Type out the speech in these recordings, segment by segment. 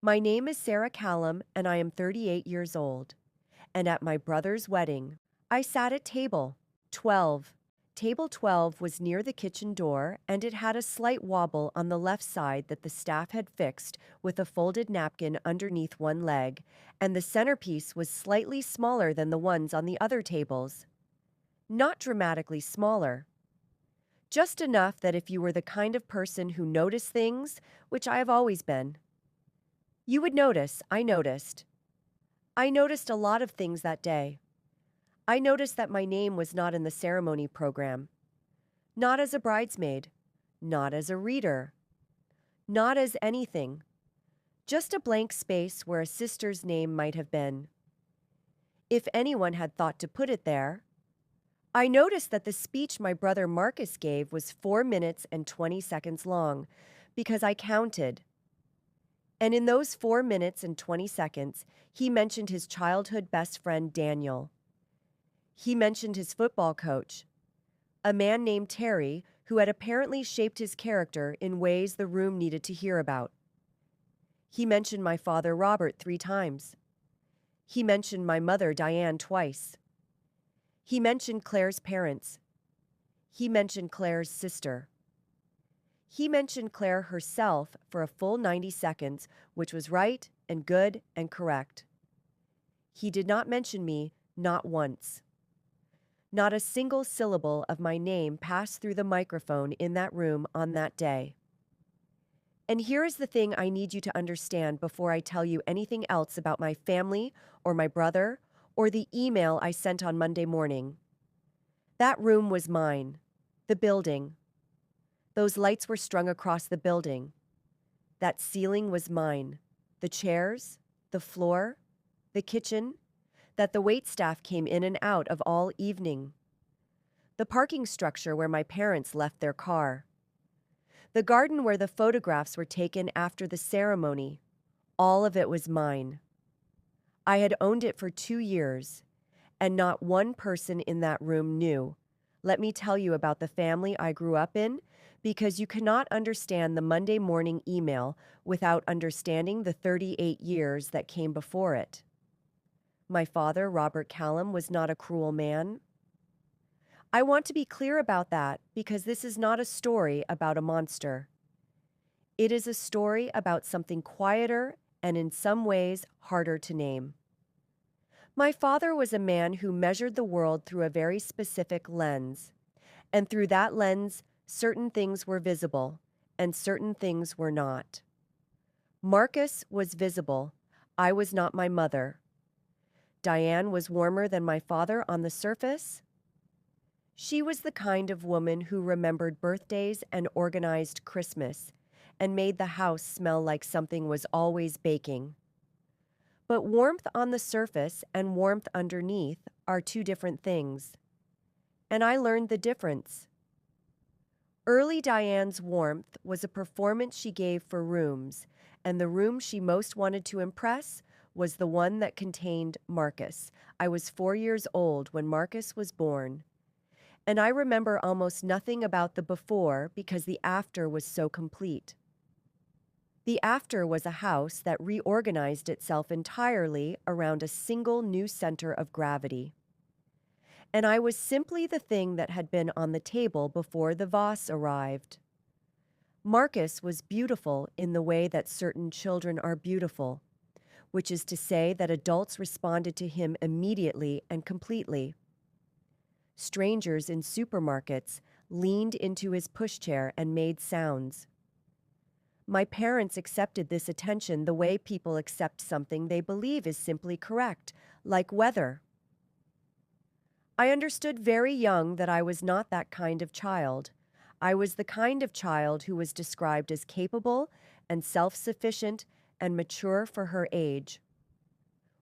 My name is Sara Callum, and I am 38 years old. And at my brother's wedding, I sat at table 12. Table 12 was near the kitchen door, and it had a slight wobble on the left side that the staff had fixed with a folded napkin underneath one leg, and the centerpiece was slightly smaller than the ones on the other tables. Not dramatically smaller. Just enough that if you were the kind of person who noticed things, which I have always been, you would notice. I noticed. I noticed a lot of things that day. I noticed that my name was not in the ceremony program. Not as a bridesmaid. Not as a reader. Not as anything. Just a blank space where a sister's name might have been. If anyone had thought to put it there. I noticed that the speech my brother Marcus gave was 4 minutes and 20 seconds long, because I counted. And in those 4 minutes and 20 seconds, he mentioned his childhood best friend Daniel. He mentioned his football coach, a man named Terry who had apparently shaped his character in ways the room needed to hear about. He mentioned my father Robert 3 times. He mentioned my mother Diane twice. He mentioned Claire's parents. He mentioned Claire's sister. He mentioned Claire herself for a full 90 seconds, which was right and good and correct. He did not mention me, not once. Not a single syllable of my name passed through the microphone in that room on that day. And here is the thing I need you to understand before I tell you anything else about my family or my brother or the email I sent on Monday morning. That room was mine. The building. Those lights were strung across the building. That ceiling was mine. The chairs, the floor, the kitchen, that the waitstaff came in and out of all evening. The parking structure where my parents left their car. The garden where the photographs were taken after the ceremony. All of it was mine. I had owned it for 2 years, and not one person in that room knew. Let me tell you about the family I grew up in, because you cannot understand the Monday morning email without understanding the 38 years that came before it. My father, Robert Callum, was not a cruel man. I want to be clear about that because this is not a story about a monster. It is a story about something quieter and in some ways harder to name. My father was a man who measured the world through a very specific lens, and through that lens, certain things were visible and certain things were not. Marcus was visible. I was not my mother. Diane was warmer than my father on the surface. She was the kind of woman who remembered birthdays and organized Christmas and made the house smell like something was always baking. But warmth on the surface and warmth underneath are two different things. And I learned the difference. Early Diane's warmth was a performance she gave for rooms, and the room she most wanted to impress was the one that contained Marcus. I was 4 years old when Marcus was born. And I remember almost nothing about the before because the after was so complete. The after was a house that reorganized itself entirely around a single new center of gravity. And I was simply the thing that had been on the table before the vase arrived. Marcus was beautiful in the way that certain children are beautiful, which is to say that adults responded to him immediately and completely. Strangers in supermarkets leaned into his pushchair and made sounds. My parents accepted this attention the way people accept something they believe is simply correct, like weather. I understood very young that I was not that kind of child. I was the kind of child who was described as capable and self-sufficient and mature for her age,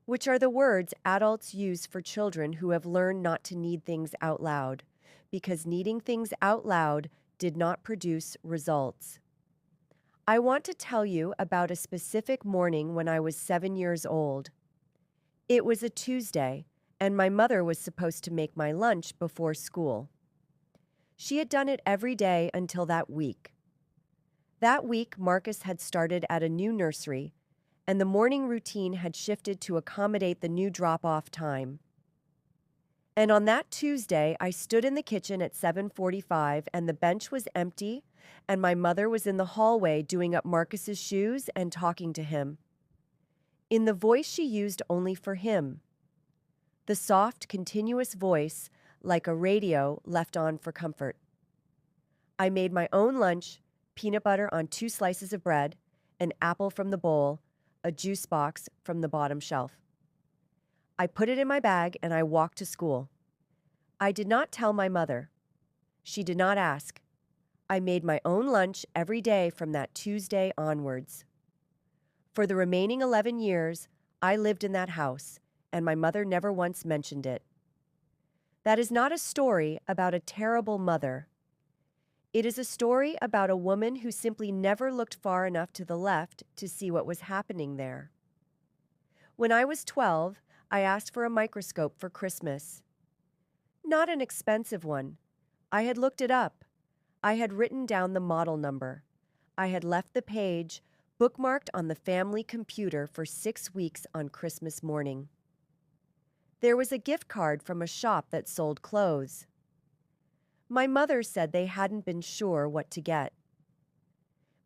which are the words adults use for children who have learned not to need things out loud, because needing things out loud did not produce results. I want to tell you about a specific morning when I was 7 years old. It was a Tuesday, and my mother was supposed to make my lunch before school. She had done it every day until that week. That week, Marcus had started at a new nursery, and the morning routine had shifted to accommodate the new drop-off time. And on that Tuesday, I stood in the kitchen at 7:45 and the bench was empty, and my mother was in the hallway doing up Marcus's shoes and talking to him, in the voice she used only for him. The soft, continuous voice, like a radio left on for comfort. I made my own lunch, peanut butter on 2 slices of bread, an apple from the bowl, a juice box from the bottom shelf. I put it in my bag and I walked to school. I did not tell my mother. She did not ask. I made my own lunch every day from that Tuesday onwards. For the remaining 11 years, I lived in that house, and my mother never once mentioned it. That is not a story about a terrible mother. It is a story about a woman who simply never looked far enough to the left to see what was happening there. When I was 12, I asked for a microscope for Christmas. Not an expensive one. I had looked it up. I had written down the model number. I had left the page bookmarked on the family computer for 6 weeks on Christmas morning. There was a gift card from a shop that sold clothes. My mother said they hadn't been sure what to get.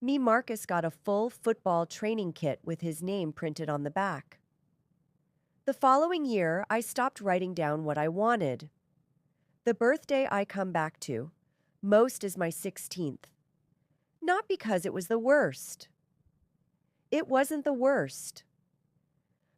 Marcus got a full football training kit with his name printed on the back. The following year, I stopped writing down what I wanted. The birthday I come back to, most is my 16th. Not because it was the worst. It wasn't the worst.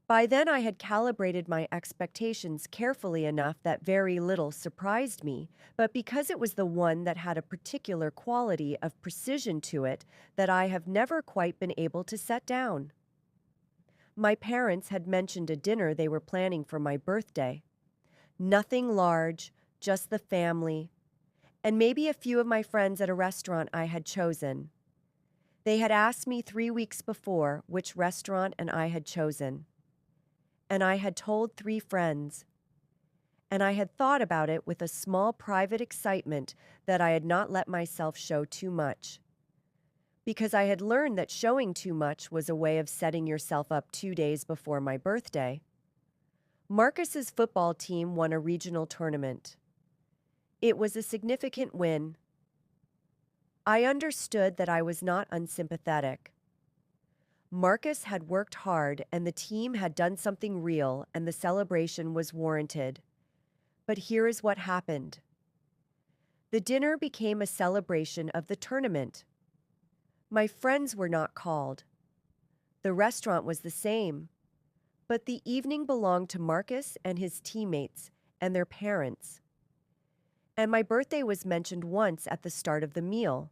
By then I had calibrated my expectations carefully enough that very little surprised me, but because it was the one that had a particular quality of precision to it that I have never quite been able to set down. My parents had mentioned a dinner they were planning for my birthday. Nothing large, just the family, and maybe a few of my friends at a restaurant I had chosen. They had asked me 3 weeks before which restaurant and I had chosen. And I had told 3 friends. And I had thought about it with a small private excitement that I had not let myself show too much. Because I had learned that showing too much was a way of setting yourself up 2 days before my birthday. Marcus's football team won a regional tournament. It was a significant win. I understood that I was not unsympathetic. Marcus had worked hard and the team had done something real and the celebration was warranted. But here is what happened. The dinner became a celebration of the tournament. My friends were not called. The restaurant was the same. But the evening belonged to Marcus and his teammates and their parents. And my birthday was mentioned once at the start of the meal.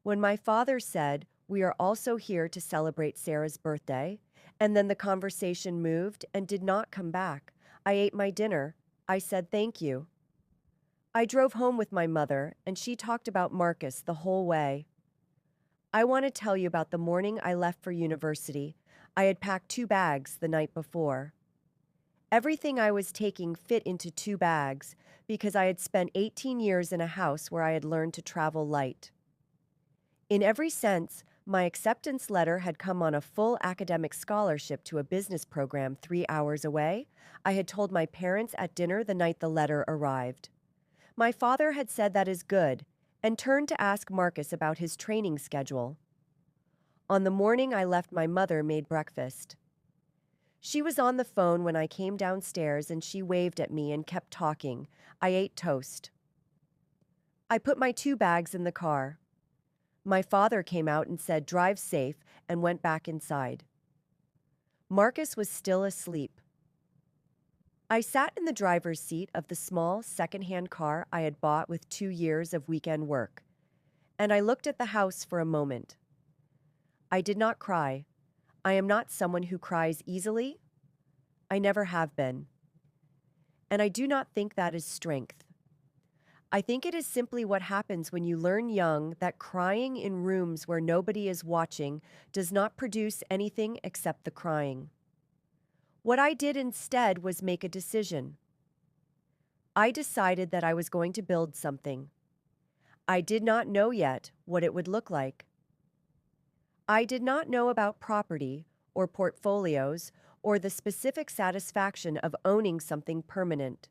When my father said, "We are also here to celebrate Sarah's birthday," and then the conversation moved and did not come back. I ate my dinner. I said thank you. I drove home with my mother, and she talked about Marcus the whole way. I want to tell you about the morning I left for university. I had packed 2 bags the night before. Everything I was taking fit into 2 bags because I had spent 18 years in a house where I had learned to travel light. In every sense, my acceptance letter had come on a full academic scholarship to a business program 3 hours away. I had told my parents at dinner the night the letter arrived. My father had said that is good, and turned to ask Marcus about his training schedule. On the morning I left, my mother made breakfast. She was on the phone when I came downstairs and she waved at me and kept talking. I ate toast. I put my 2 bags in the car. My father came out and said, "Drive safe," and went back inside. Marcus was still asleep. I sat in the driver's seat of the small second-hand car I had bought with 2 years of weekend work, and I looked at the house for a moment. I did not cry. I am not someone who cries easily. I never have been. And I do not think that is strength. I think it is simply what happens when you learn young that crying in rooms where nobody is watching does not produce anything except the crying. What I did instead was make a decision. I decided that I was going to build something. I did not know yet what it would look like. I did not know about property or portfolios, or the specific satisfaction of owning something permanent.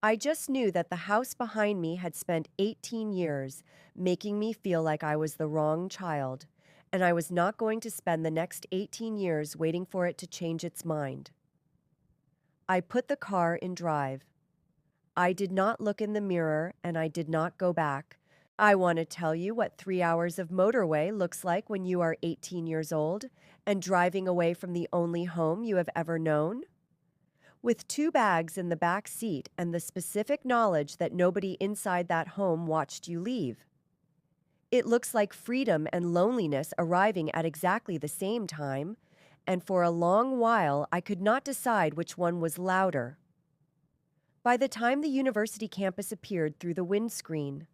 I just knew that the house behind me had spent 18 years making me feel like I was the wrong child, and I was not going to spend the next 18 years waiting for it to change its mind. I put the car in drive. I did not look in the mirror, and I did not go back. I want to tell you what 3 hours of motorway looks like when you are 18 years old and driving away from the only home you have ever known. With 2 bags in the back seat and the specific knowledge that nobody inside that home watched you leave. It looks like freedom and loneliness arriving at exactly the same time, and for a long while I could not decide which one was louder. By the time the university campus appeared through the windscreen,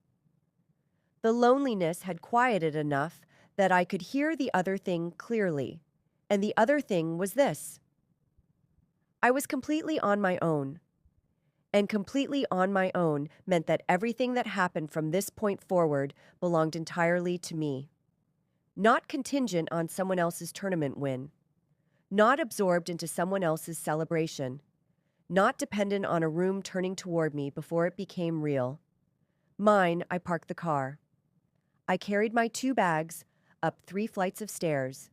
the loneliness had quieted enough that I could hear the other thing clearly, and the other thing was this. I was completely on my own, and completely on my own meant that everything that happened from this point forward belonged entirely to me. Not contingent on someone else's tournament win, not absorbed into someone else's celebration, not dependent on a room turning toward me before it became real. Mine. I parked the car. I carried my 2 bags up 3 flights of stairs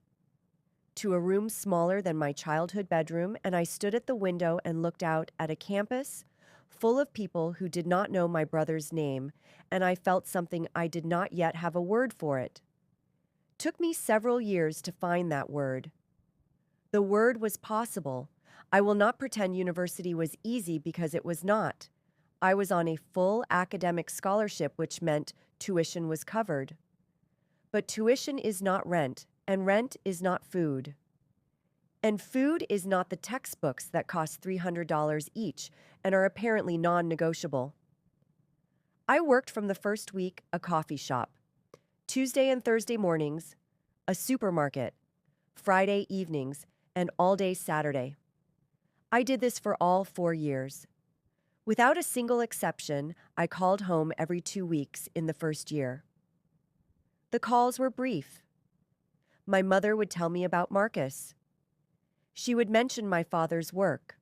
to a room smaller than my childhood bedroom, and I stood at the window and looked out at a campus full of people who did not know my brother's name, and I felt something I did not yet have a word for it. Took me several years to find that word. The word was possible. I will not pretend university was easy because it was not. I was on a full academic scholarship, which meant tuition was covered. But tuition is not rent, and rent is not food. And food is not the textbooks that cost $300 each and are apparently non-negotiable. I worked from the first week a coffee shop, Tuesday and Thursday mornings, a supermarket, Friday evenings, and all day Saturday. I did this for all 4 years. Without a single exception, I called home every 2 weeks in the first year. The calls were brief. My mother would tell me about Marcus. She would mention my father's work.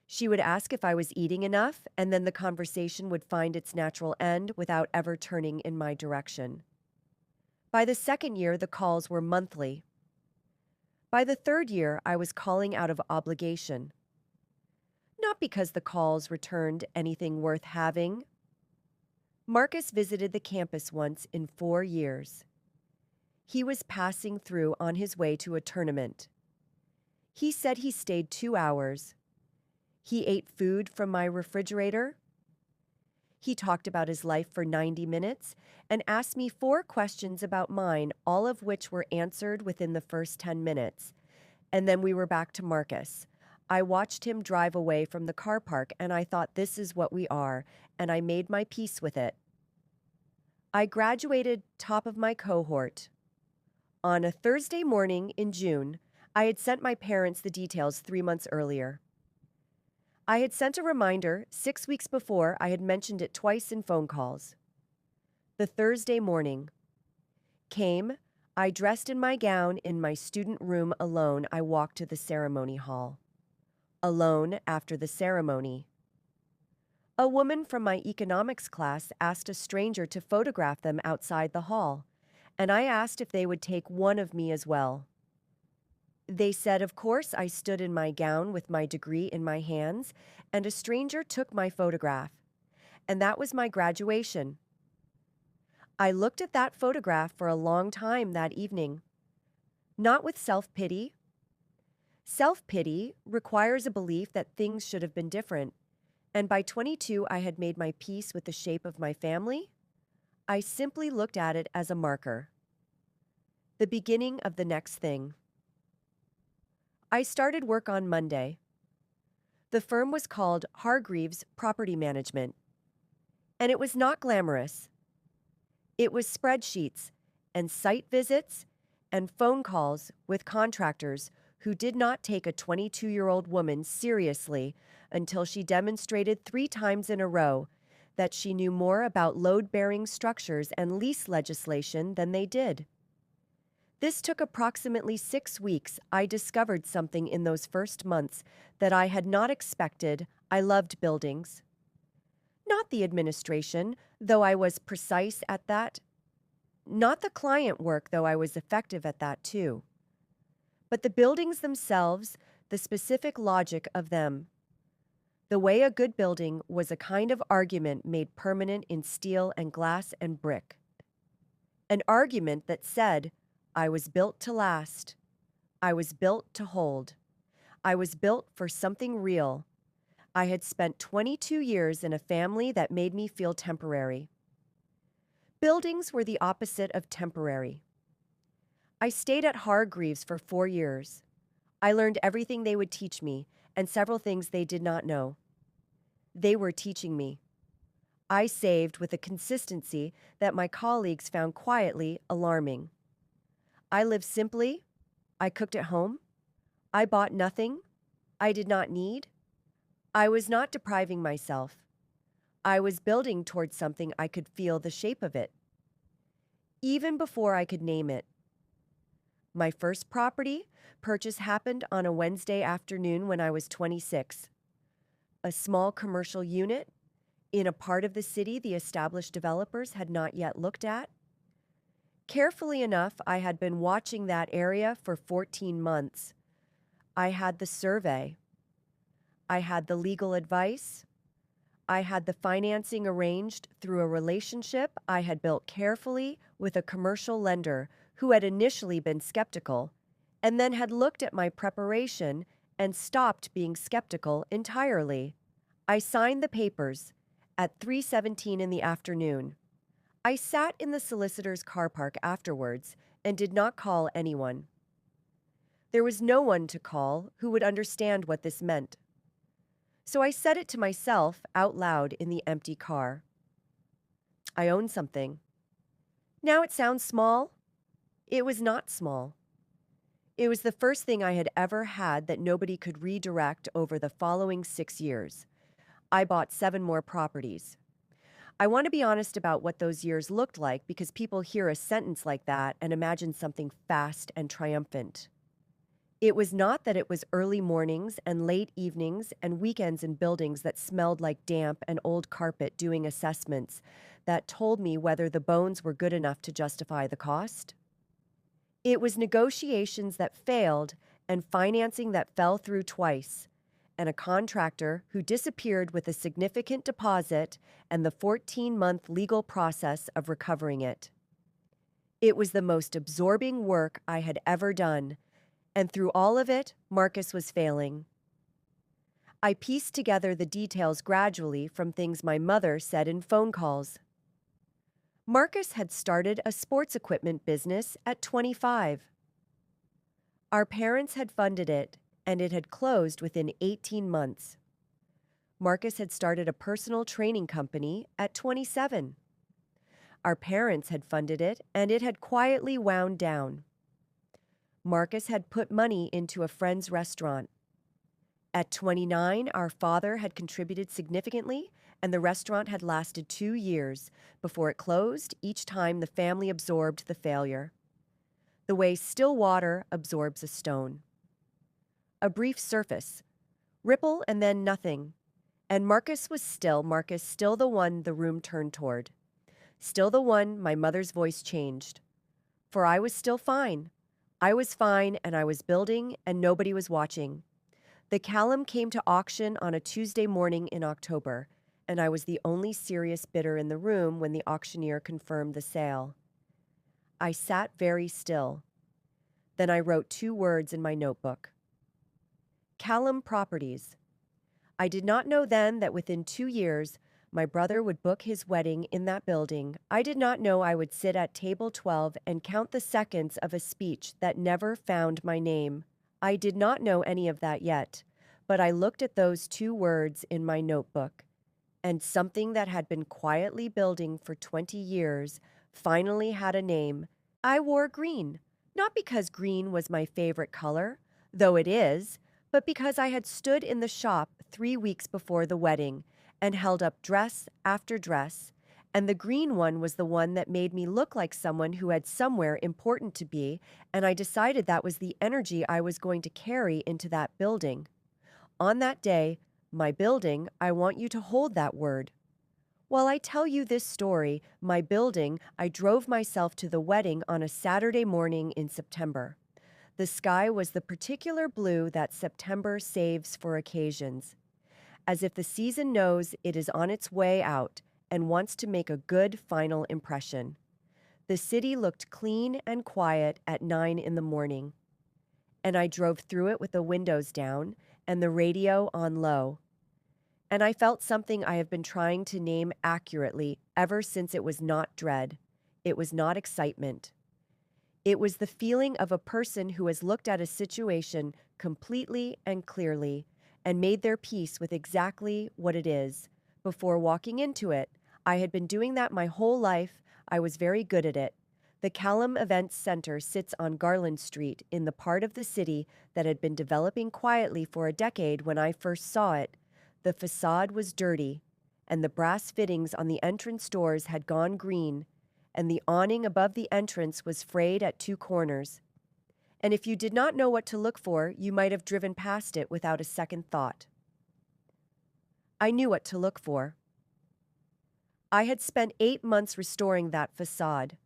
She would ask if I was eating enough, and then the conversation would find its natural end without ever turning in my direction. By the second year, the calls were monthly. By the third year, I was calling out of obligation. Not because the calls returned anything worth having. Marcus visited the campus once in 4 years. He was passing through on his way to a tournament. He said he stayed 2 hours. He ate food from my refrigerator. He talked about his life for 90 minutes and asked me 4 questions about mine, all of which were answered within the first 10 minutes. And then we were back to Marcus. I watched him drive away from the car park, and I thought, this is what we are, and I made my peace with it. I graduated top of my cohort. On a Thursday morning in June, I had sent my parents the details 3 months earlier. I had sent a reminder 6 weeks before. I had mentioned it twice in phone calls. The Thursday morning came. I dressed in my gown in my student room alone. I walked to the ceremony hall. Alone after the ceremony. A woman from my economics class asked a stranger to photograph them outside the hall, and I asked if they would take one of me as well. They said, of course. I stood in my gown with my degree in my hands, and a stranger took my photograph. And that was my graduation. I looked at that photograph for a long time that evening. Not with self-pity. Self-pity requires a belief that things should have been different. And by 22, I had made my peace with the shape of my family. I simply looked at it as a marker. The beginning of the next thing. I started work on Monday. The firm was called Hargreaves Property Management, and it was not glamorous. It was spreadsheets and site visits and phone calls with contractors who did not take a 22-year-old woman seriously until she demonstrated 3 times in a row that she knew more about load-bearing structures and lease legislation than they did. This took approximately 6 weeks. I discovered something in those first months that I had not expected. I loved buildings. Not the administration, though I was precise at that. Not the client work, though I was effective at that too. But the buildings themselves, the specific logic of them. The way a good building was a kind of argument made permanent in steel and glass and brick. An argument that said, I was built to last. I was built to hold. I was built for something real. I had spent 22 years in a family that made me feel temporary. Buildings were the opposite of temporary. I stayed at Hargreaves for 4 years. I learned everything they would teach me and several things they did not know. They were teaching me. I saved with a consistency that my colleagues found quietly alarming. I lived simply. I cooked at home. I bought nothing. I did not need. I was not depriving myself. I was building towards something I could feel the shape of it, even before I could name it. My first property purchase happened on a Wednesday afternoon when I was 26. A small commercial unit in a part of the city the established developers had not yet looked at. Carefully enough, I had been watching that area for 14 months. I had the survey. I had the legal advice. I had the financing arranged through a relationship I had built carefully with a commercial lender who had initially been skeptical and then had looked at my preparation and stopped being skeptical entirely. I signed the papers at 3:17 in the afternoon. I sat in the solicitor's car park afterwards and did not call anyone. There was no one to call who would understand what this meant. So I said it to myself out loud in the empty car. I own something. Now it sounds small. It was not small. It was the first thing I had ever had that nobody could redirect over the following 6 years. I bought 7 more properties. I want to be honest about what those years looked like because people hear a sentence like that and imagine something fast and triumphant. It was not that it was early mornings and late evenings and weekends in buildings that smelled like damp and old carpet doing assessments that told me whether the bones were good enough to justify the cost. It was negotiations that failed and financing that fell through twice, and a contractor who disappeared with a significant deposit and the 14-month legal process of recovering it. It was the most absorbing work I had ever done, and through all of it, Marcus was failing. I pieced together the details gradually from things my mother said in phone calls. Marcus had started a sports equipment business at 25. Our parents had funded it, and it had closed within 18 months. Marcus had started a personal training company at 27. Our parents had funded it, and it had quietly wound down. Marcus had put money into a friend's restaurant. At 29, our father had contributed significantly, and the restaurant had lasted 2 years before it closed each time the family absorbed the failure. The way still water absorbs a stone. A brief surface, ripple and then nothing. And Marcus was still the one the room turned toward. Still the one my mother's voice changed. For I was still fine. I was fine and I was building and nobody was watching. The Callum came to auction on a Tuesday morning in October, and I was the only serious bidder in the room when the auctioneer confirmed the sale. I sat very still. Then I wrote 2 words in my notebook. Callum Properties. I did not know then that within 2 years, my brother would book his wedding in that building. I did not know I would sit at table 12 and count the seconds of a speech that never found my name. I did not know any of that yet, but I looked at those 2 words in my notebook, and something that had been quietly building for 20 years finally had a name. I wore green, not because green was my favorite color, though it is, but because I had stood in the shop 3 weeks before the wedding and held up dress after dress And the green one was the one that made me look like someone who had somewhere important to be, and I decided that was the energy I was going to carry into that building. On that day, my building, I want you to hold that word. While I tell you this story, my building, I drove myself to the wedding on a Saturday morning in September. The sky was the particular blue that September saves for occasions, as if the season knows it is on its way out and wants to make a good final impression. The city looked clean and quiet at 9 in the morning, and I drove through it with the windows down and the radio on low. And I felt something I have been trying to name accurately ever since. It was not dread. It was not excitement. It was the feeling of a person who has looked at a situation completely and clearly and made their peace with exactly what it is. Before walking into it, I had been doing that my whole life. I was very good at it. The Callum Events Center sits on Garland Street in the part of the city that had been developing quietly for a decade when I first saw it. The facade was dirty, and the brass fittings on the entrance doors had gone green, and the awning above the entrance was frayed at two corners. And if you did not know what to look for, you might have driven past it without a second thought. I knew what to look for. I had spent 8 months restoring that facade.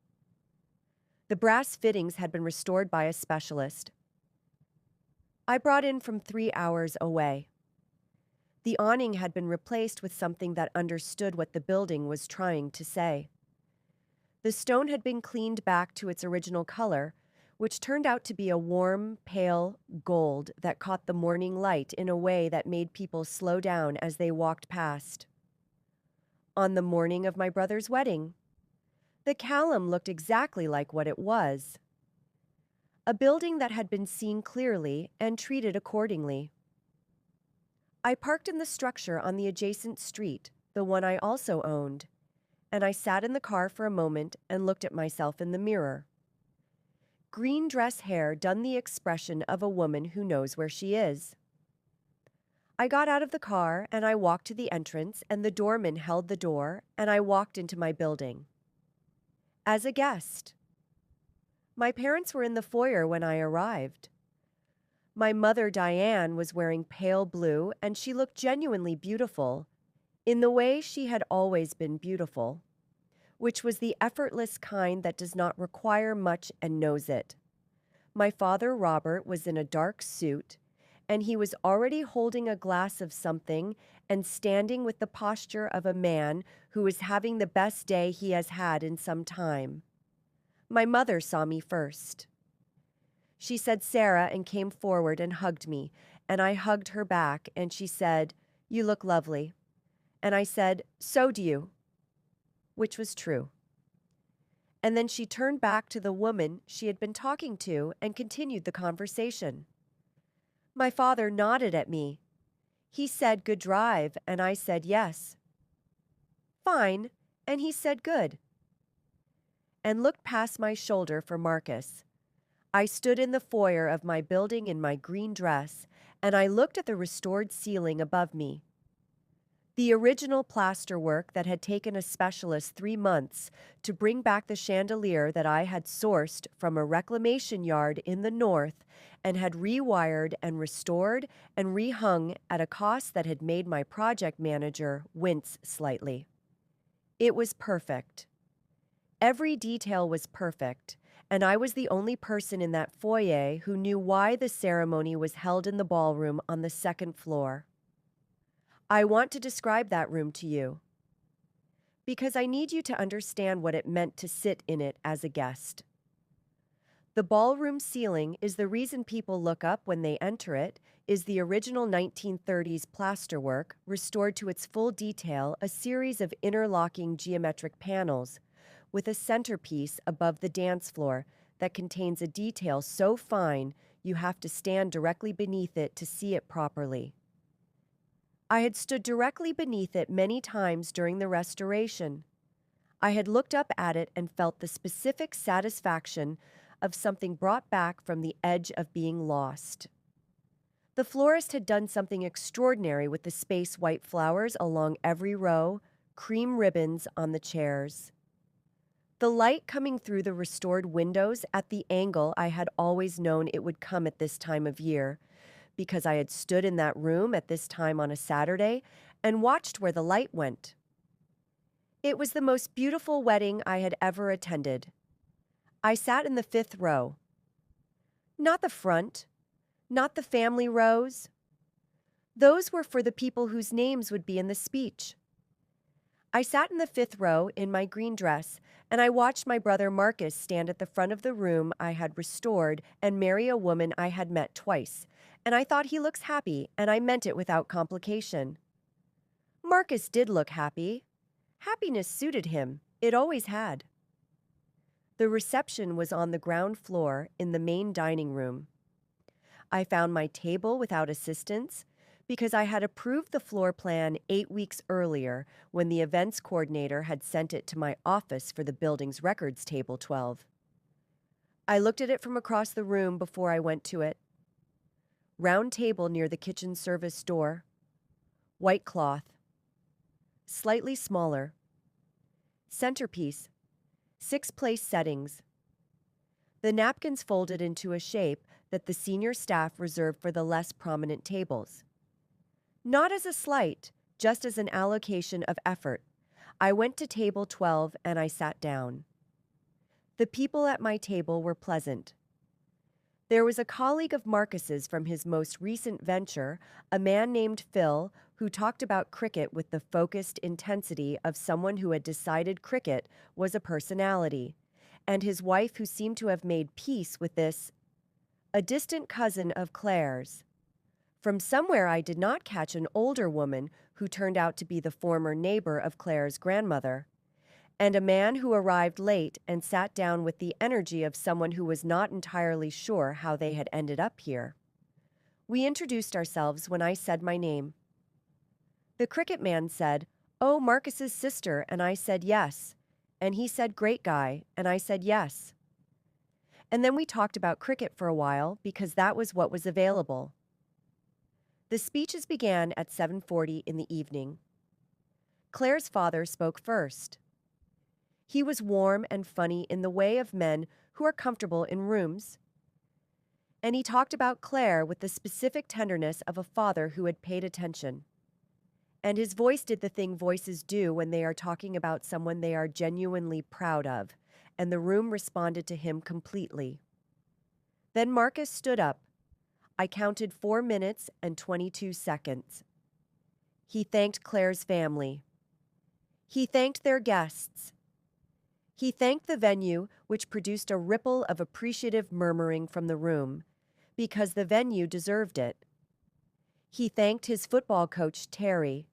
The brass fittings had been restored by a specialist I brought in from 3 hours away. The awning had been replaced with something that understood what the building was trying to say. The stone had been cleaned back to its original color, which turned out to be a warm, pale gold that caught the morning light in a way that made people slow down as they walked past. On the morning of my brother's wedding, the Callum looked exactly like what it was. A building that had been seen clearly and treated accordingly. I parked in the structure on the adjacent street, the one I also owned, and I sat in the car for a moment and looked at myself in the mirror. Green dress hair done the expression of a woman who knows where she is. I got out of the car and I walked to the entrance, and the doorman held the door, and I walked into my building. As a guest. My parents were in the foyer when I arrived. My mother, Diane, was wearing pale blue, and she looked genuinely beautiful, in the way she had always been beautiful, which was the effortless kind that does not require much and knows it. My father, Robert, was in a dark suit, and he was already holding a glass of something and standing with the posture of a man who is having the best day he has had in some time. My mother saw me first. She said Sarah and came forward and hugged me, and I hugged her back, and she said, "You look lovely." And I said, "So do you," which was true. And then she turned back to the woman she had been talking to and continued the conversation. My father nodded at me. He said, "Good drive," and I said, "Yes." "Fine," and he said, "Good," and looked past my shoulder for Marcus. I stood in the foyer of my building in my green dress, and I looked at the restored ceiling above me. The original plasterwork that had taken a specialist 3 months to bring back the chandelier that I had sourced from a reclamation yard in the north and had rewired and restored and rehung at a cost that had made my project manager wince slightly. It was perfect. Every detail was perfect, and I was the only person in that foyer who knew why the ceremony was held in the ballroom on the second floor. I want to describe that room to you, because I need you to understand what it meant to sit in it as a guest. The ballroom ceiling is the reason people look up when they enter it, is the original 1930s plasterwork, restored to its full detail, a series of interlocking geometric panels, with a centerpiece above the dance floor that contains a detail so fine you have to stand directly beneath it to see it properly. I had stood directly beneath it many times during the restoration. I had looked up at it and felt the specific satisfaction of something brought back from the edge of being lost. The florist had done something extraordinary with the space white flowers along every row, cream ribbons on the chairs. The light coming through the restored windows at the angle I had always known it would come at this time of year, because I had stood in that room at this time on a Saturday and watched where the light went. It was the most beautiful wedding I had ever attended. I sat in the 5th row. Not the front, not the family rows. Those were for the people whose names would be in the speech. I sat in the 5th row in my green dress, and I watched my brother Marcus stand at the front of the room I had restored and marry a woman I had met twice, and I thought he looks happy, and I meant it without complication. Marcus did look happy. Happiness suited him. It always had. The reception was on the ground floor in the main dining room. I found my table without assistance because I had approved the floor plan 8 weeks earlier when the events coordinator had sent it to my office for the building's records table 12. I looked at it from across the room before I went to it. Round table near the kitchen service door. White cloth. Slightly smaller. Centerpiece. 6 place settings. The napkins folded into a shape that the senior staff reserved for the less prominent tables. Not as a slight, just as an allocation of effort. I went to table 12 and I sat down. The people at my table were pleasant. There was a colleague of Marcus's from his most recent venture, a man named Phil, who talked about cricket with the focused intensity of someone who had decided cricket was a personality, and his wife who seemed to have made peace with this, a distant cousin of Claire's. From somewhere I did not catch an older woman who turned out to be the former neighbor of Claire's grandmother, and a man who arrived late and sat down with the energy of someone who was not entirely sure how they had ended up here. We introduced ourselves when I said my name. The cricket man said, "Oh, Marcus's sister," and I said yes. And he said, "Great guy," and I said yes. And then we talked about cricket for a while because that was what was available. The speeches began at 7:40 in the evening. Claire's father spoke first. He was warm and funny in the way of men who are comfortable in rooms. And he talked about Claire with the specific tenderness of a father who had paid attention. And his voice did the thing voices do when they are talking about someone they are genuinely proud of, and the room responded to him completely. Then Marcus stood up. I counted 4 minutes and 22 seconds. He thanked Claire's family. He thanked their guests. He thanked the venue, which produced a ripple of appreciative murmuring from the room, because the venue deserved it. He thanked his football coach, Terry.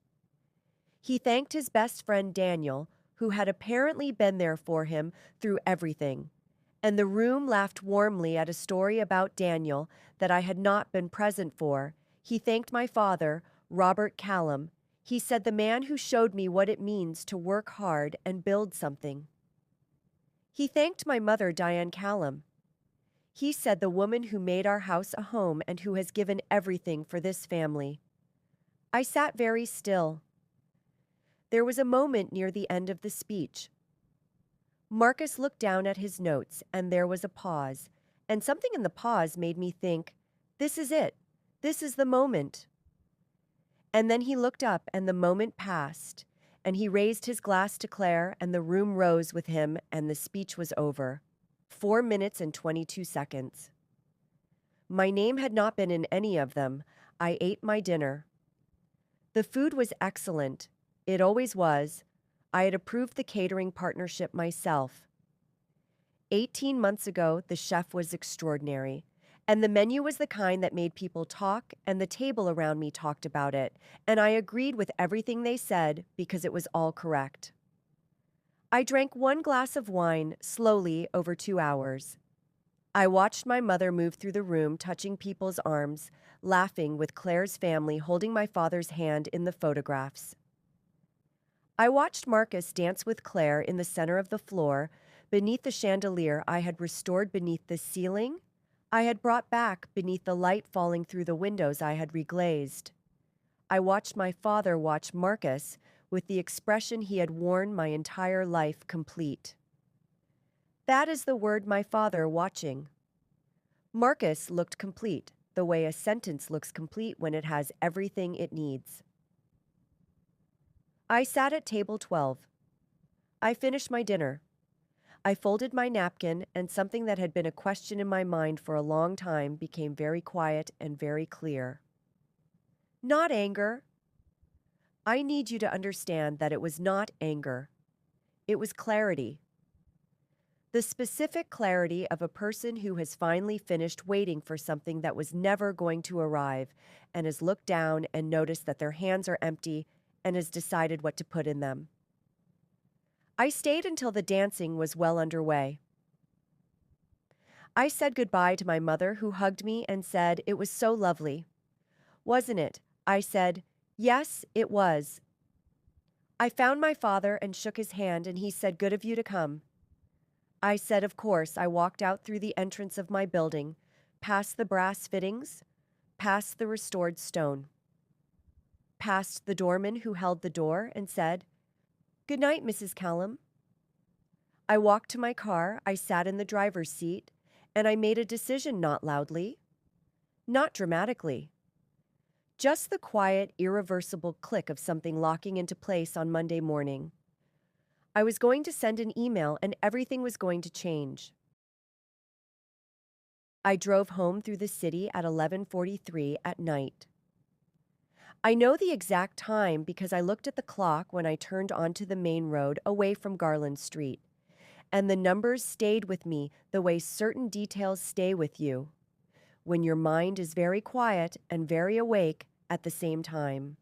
He thanked his best friend, Daniel, who had apparently been there for him through everything, and the room laughed warmly at a story about Daniel that I had not been present for. He thanked my father, Robert Callum. He said, "The man who showed me what it means to work hard and build something." He thanked my mother, Diane Callum. He said, "The woman who made our house a home and who has given everything for this family." I sat very still. There was a moment near the end of the speech. Marcus looked down at his notes, and there was a pause, and something in the pause made me think, this is it. This is the moment. And then he looked up, and the moment passed, and he raised his glass to Claire, and the room rose with him, and the speech was over. 4 minutes and 22 seconds. My name had not been in any of them. I ate my dinner. The food was excellent. It always was. I had approved the catering partnership myself. 18 months ago, the chef was extraordinary, and the menu was the kind that made people talk, and the table around me talked about it, and I agreed with everything they said because it was all correct. I drank 1 glass of wine slowly over 2 hours. I watched my mother move through the room, touching people's arms, laughing with Claire's family holding my father's hand in the photographs. I watched Marcus dance with Claire in the center of the floor, beneath the chandelier I had restored beneath the ceiling I had brought back beneath the light falling through the windows I had reglazed. I watched my father watch Marcus with the expression he had worn my entire life complete. That is the word my father watching. Marcus looked complete, the way a sentence looks complete when it has everything it needs. I sat at table 12. I finished my dinner. I folded my napkin, and something that had been a question in my mind for a long time became very quiet and very clear. Not anger. I need you to understand that it was not anger. It was clarity. The specific clarity of a person who has finally finished waiting for something that was never going to arrive and has looked down and noticed that their hands are empty and has decided what to put in them. I stayed until the dancing was well underway. I said goodbye to my mother, who hugged me and said it was so lovely. Wasn't it? I said, yes, it was. I found my father and shook his hand, and he said, good of you to come. I said, of course. I walked out through the entrance of my building, past the brass fittings, past the restored stone, past the doorman who held the door and said, good night, Mrs. Callum. I walked to my car, I sat in the driver's seat, and I made a decision, not loudly, not dramatically. Just the quiet, irreversible click of something locking into place on Monday morning. I was going to send an email and everything was going to change. I drove home through the city at 11:43 at night. I know the exact time because I looked at the clock when I turned onto the main road away from Garland Street, and the numbers stayed with me the way certain details stay with you, when your mind is very quiet and very awake at the same time.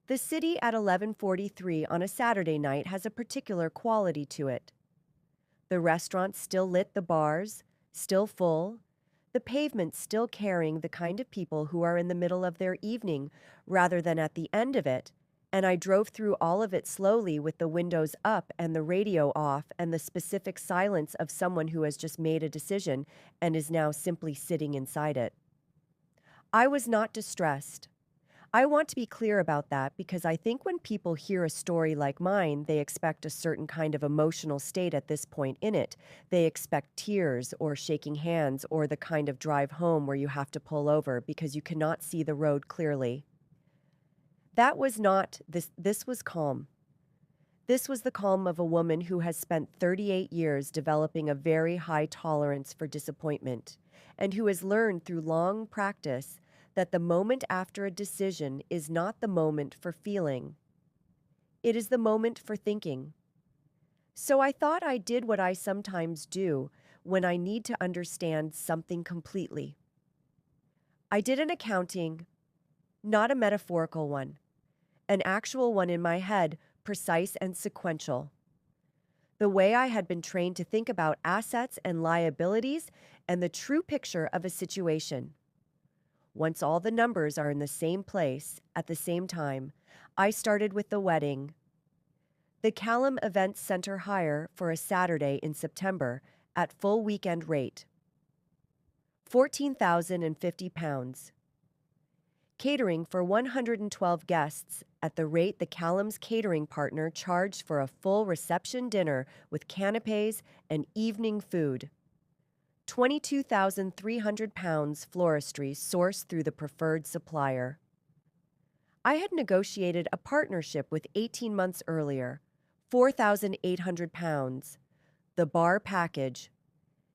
The city at 11:43 on a Saturday night has a particular quality to it. The restaurants still lit, the bars still full, the pavement still carrying the kind of people who are in the middle of their evening rather than at the end of it, and I drove through all of it slowly with the windows up and the radio off and the specific silence of someone who has just made a decision and is now simply sitting inside it. I was not distressed. I want to be clear about that because I think when people hear a story like mine, they expect a certain kind of emotional state at this point in it. They expect tears or shaking hands or the kind of drive home where you have to pull over because you cannot see the road clearly. That was not this. This was calm. This was the calm of a woman who has spent 38 years developing a very high tolerance for disappointment and who has learned through long practice that the moment after a decision is not the moment for feeling. It is the moment for thinking. So I thought I did what I sometimes do when I need to understand something completely. I did an accounting, not a metaphorical one, an actual one in my head, precise and sequential. The way I had been trained to think about assets and liabilities and the true picture of a situation. Once all the numbers are in the same place at the same time, I started with the wedding. The Callum Events Center hire for a Saturday in September at full weekend rate. £14,050. Catering for 112 guests at the rate the Callum's catering partner charged for a full reception dinner with canapes and evening food. £22,300 floristry sourced through the preferred supplier. I had negotiated a partnership with 18 months earlier, £4,800. The bar package,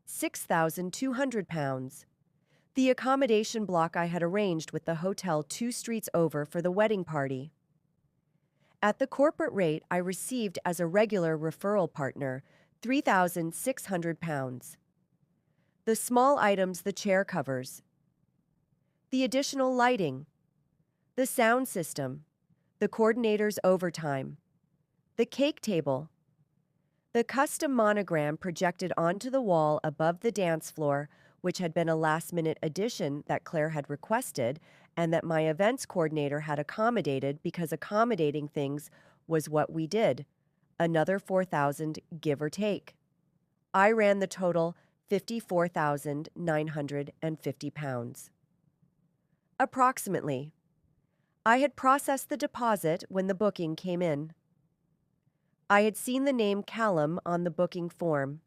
£6,200. The accommodation block I had arranged with the hotel 2 streets over for the wedding party. At the corporate rate I received as a regular referral partner, £3,600. The small items, the chair covers, the additional lighting, the sound system, the coordinator's overtime, the cake table, the custom monogram projected onto the wall above the dance floor, which had been a last-minute addition that Claire had requested and that my events coordinator had accommodated because accommodating things was what we did. Another $4,000, give or take. I ran the total £54,950. Approximately. I had processed the deposit when the booking came in. I had seen the name Callum on the booking form,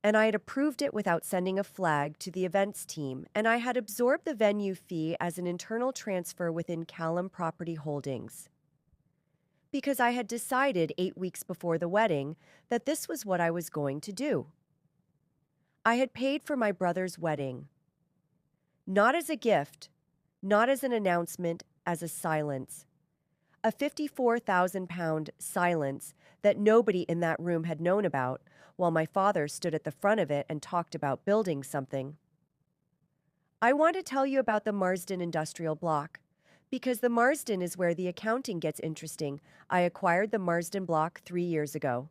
and I had approved it without sending a flag to the events team, and I had absorbed the venue fee as an internal transfer within Callum Property Holdings. Because I had decided 8 weeks before the wedding that this was what I was going to do. I had paid for my brother's wedding. Not as a gift, not as an announcement, as a silence. A £54,000 silence that nobody in that room had known about, while my father stood at the front of it and talked about building something. I want to tell you about the Marsden Industrial Block, because the Marsden is where the accounting gets interesting. I acquired the Marsden Block 3 years ago.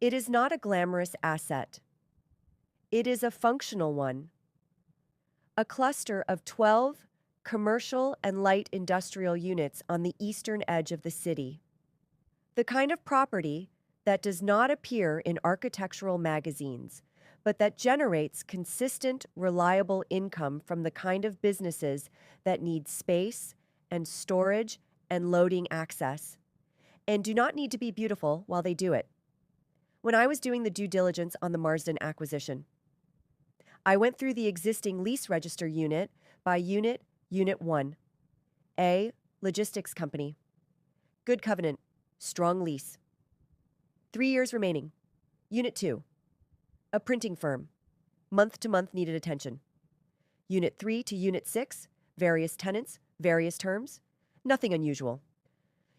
It is not a glamorous asset. It is a functional one. A cluster of 12 commercial and light industrial units on the eastern edge of the city. The kind of property that does not appear in architectural magazines, but that generates consistent, reliable income from the kind of businesses that need space and storage and loading access, and do not need to be beautiful while they do it. When I was doing the due diligence on the Marsden acquisition, I went through the existing lease register unit by unit, Unit 1. A. Logistics Company. Good covenant. Strong lease. 3 years remaining. Unit 2. A printing firm. Month-to-month needed attention. Unit 3 to Unit 6. Various tenants, various terms. Nothing unusual.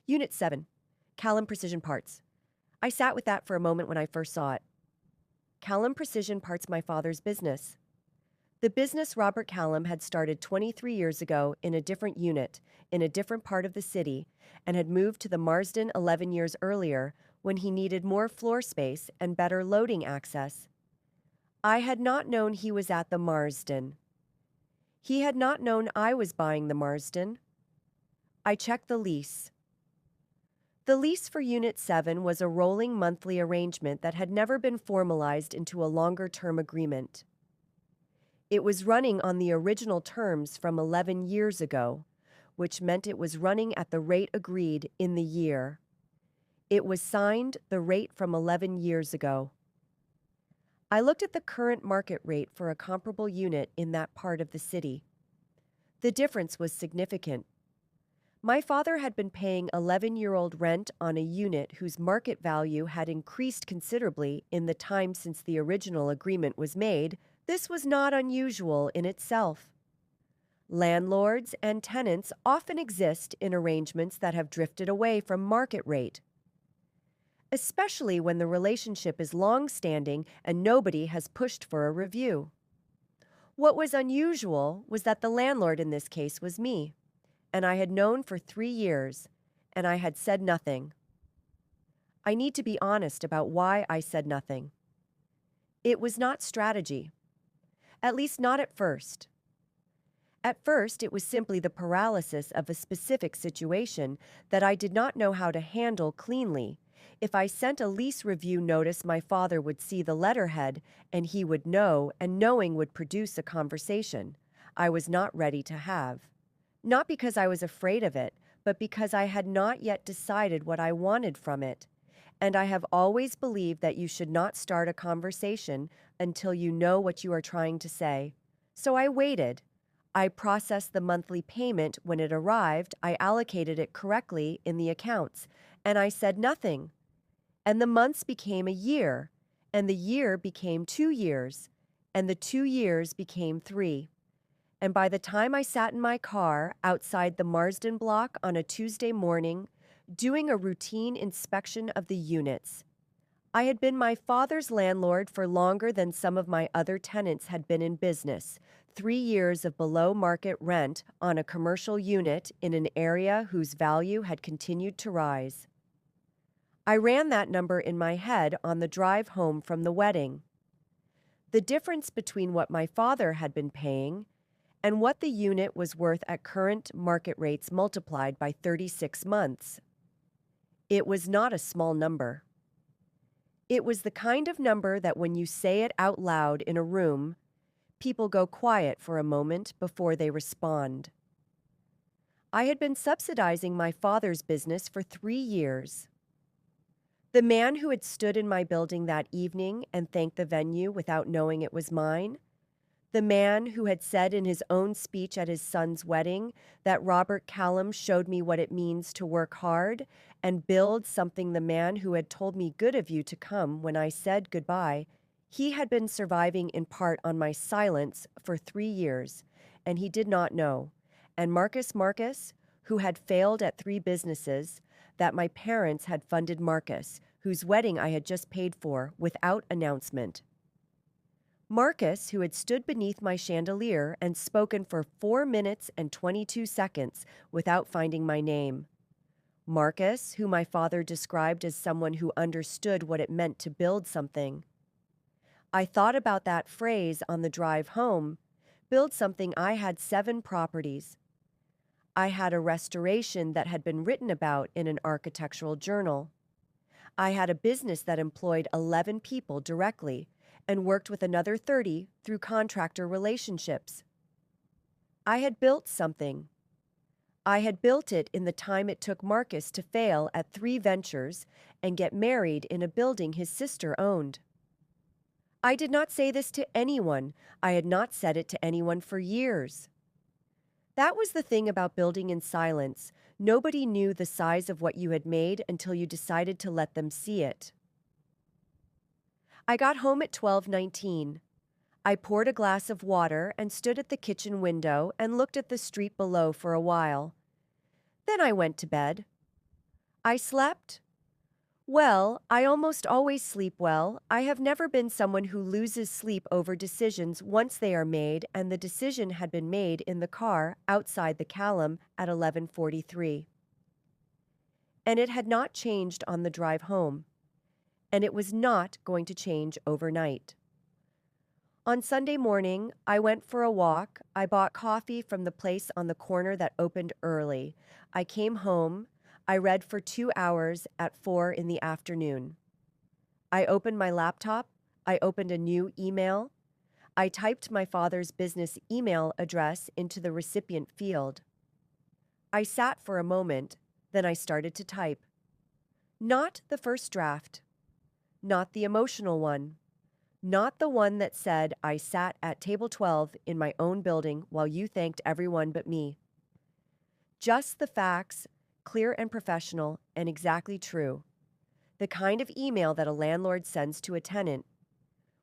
Unit 7. Callum Precision Parts. I sat with that for a moment when I first saw it. Callum Precision Parts, my father's business. The business Robert Callum had started 23 years ago in a different unit, in a different part of the city, and had moved to the Marsden 11 years earlier when he needed more floor space and better loading access. I had not known he was at the Marsden. He had not known I was buying the Marsden. I checked the lease. The lease for Unit 7 was a rolling monthly arrangement that had never been formalized into a longer-term agreement. It was running on the original terms from 11 years ago, which meant it was running at the rate agreed in the year. It was signed the rate from 11 years ago. I looked at the current market rate for a comparable unit in that part of the city. The difference was significant. My father had been paying 11-year-old rent on a unit whose market value had increased considerably in the time since the original agreement was made. This was not unusual in itself. Landlords and tenants often exist in arrangements that have drifted away from market rate, especially when the relationship is long-standing and nobody has pushed for a review. What was unusual was that the landlord in this case was me, and I had known for 3 years, and I had said nothing. I need to be honest about why I said nothing. It was not strategy. At least not at first. At first, it was simply the paralysis of a specific situation that I did not know how to handle cleanly. If I sent a lease review notice, my father would see the letterhead, and he would know, and knowing would produce a conversation I was not ready to have. Not because I was afraid of it, but because I had not yet decided what I wanted from it. And I have always believed that you should not start a conversation until you know what you are trying to say. So I waited. I processed the monthly payment. When it arrived, I allocated it correctly in the accounts, and I said nothing. And the months became a year, and the year became 2 years, and the 2 years became 3. And by the time I sat in my car outside the Marsden block on a Tuesday morning, doing a routine inspection of the units, I had been my father's landlord for longer than some of my other tenants had been in business. 3 years of below-market rent on a commercial unit in an area whose value had continued to rise. I ran that number in my head on the drive home from the wedding. The difference between what my father had been paying and what the unit was worth at current market rates multiplied by 36 months. It was not a small number. It was the kind of number that when you say it out loud in a room, people go quiet for a moment before they respond. I had been subsidizing my father's business for 3 years. The man who had stood in my building that evening and thanked the venue without knowing it was mine, the man who had said in his own speech at his son's wedding that Robert Callum showed me what it means to work hard and build something, the man who had told me good of you to come when I said goodbye, he had been surviving in part on my silence for 3 years, and he did not know. And Marcus, who had failed at 3 businesses, that my parents had funded Marcus, whose wedding I had just paid for, without announcement. Marcus, who had stood beneath my chandelier and spoken for 4 minutes and 22 seconds without finding my name. Marcus, who my father described as someone who understood what it meant to build something. I thought about that phrase on the drive home. Build something. I had 7 properties. I had a restoration that had been written about in an architectural journal. I had a business that employed 11 people directly and worked with another 30 through contractor relationships. I had built something. I had built it in the time it took Marcus to fail at 3 ventures and get married in a building his sister owned. I did not say this to anyone. I had not said it to anyone for years. That was the thing about building in silence. Nobody knew the size of what you had made until you decided to let them see it. I got home at 12:19. I poured a glass of water and stood at the kitchen window and looked at the street below for a while. Then I went to bed. I slept. Well, I almost always sleep well. I have never been someone who loses sleep over decisions once they are made, and the decision had been made in the car outside the Callum at 11:43. And it had not changed on the drive home. And it was not going to change overnight. On Sunday morning, I went for a walk. I bought coffee from the place on the corner that opened early. I came home. I read for 2 hours at 4 in the afternoon. I opened my laptop. I opened a new email. I typed my father's business email address into the recipient field. I sat for a moment, then I started to type. Not the first draft. Not the emotional one. Not the one that said I sat at table 12 in my own building while you thanked everyone but me. Just the facts, clear and professional and exactly true. The kind of email that a landlord sends to a tenant,